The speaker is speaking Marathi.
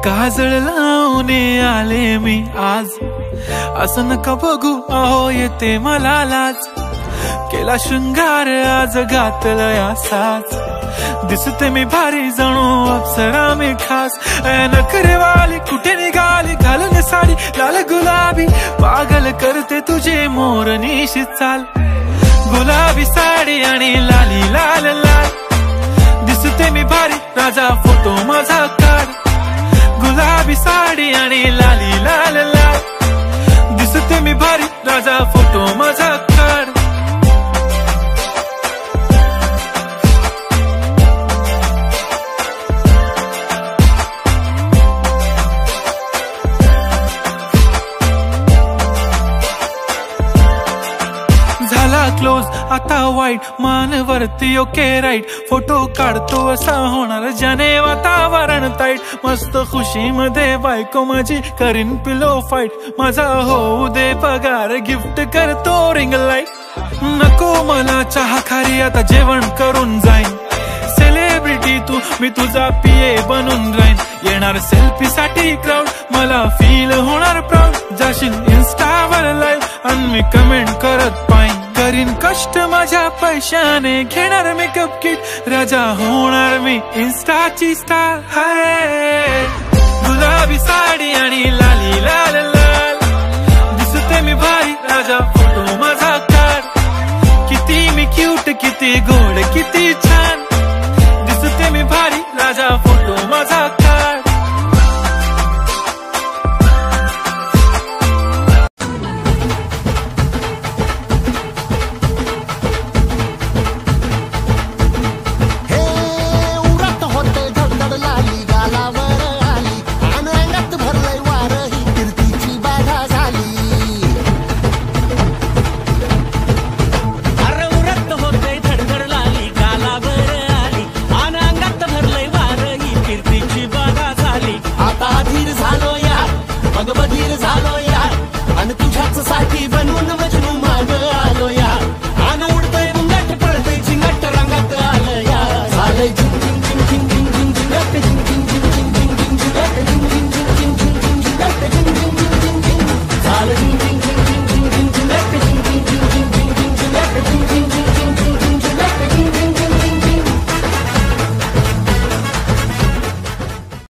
काजळ लावून आले मी आज, असं नका बघू अहो येते मला लाज. केला शृंगार आज घातलया साज, दिसते मी भारी जणू अप्सरा मी खास. नखरेवाली कुठे निघाली घालून साडी लाल गुलाबी, पागल करते तुझे मोरनीशी चाल. गुलाबी साडी आणि लाली लाल लाल, दिसते मी भारी राजा फोटो माझा काढ. गुलाबी साडी आणि लाली लाल लाल, दिसते मी भारी राजा फोटो माझा काढ. झाला क्लोज आता वाईट, मान वरती ओके राईट. फोटो काढतो असा होणार ज्याने वातावरण ताईट. मस्त खुशी मध्ये बायको माझी करीन पिलो फाईट. माझा होऊ दे पगार गिफ्ट करतो रिंग लाईट. नको मला चहा खारी आता जेवण करून जाईन. सेलिब्रिटी तू मी तुझा पिये बनून राहीन. येणार सेल्फी साठी क्राऊड मला फील होणार प्राऊड. जाशील इन्स्टावर लाईव्ह आणि मी कमेंट करत पाईन. करीन कष्ट माझ्या पैशाने घेणार मेकअप किट. राजा होणार मी इन्स्टाची स्टार. हाय गुलाबी साडी आणि लाली लाल लाल, दिसते मी भारी राजा फोटो माझा काढ. किती मी क्यूट किती गोड किती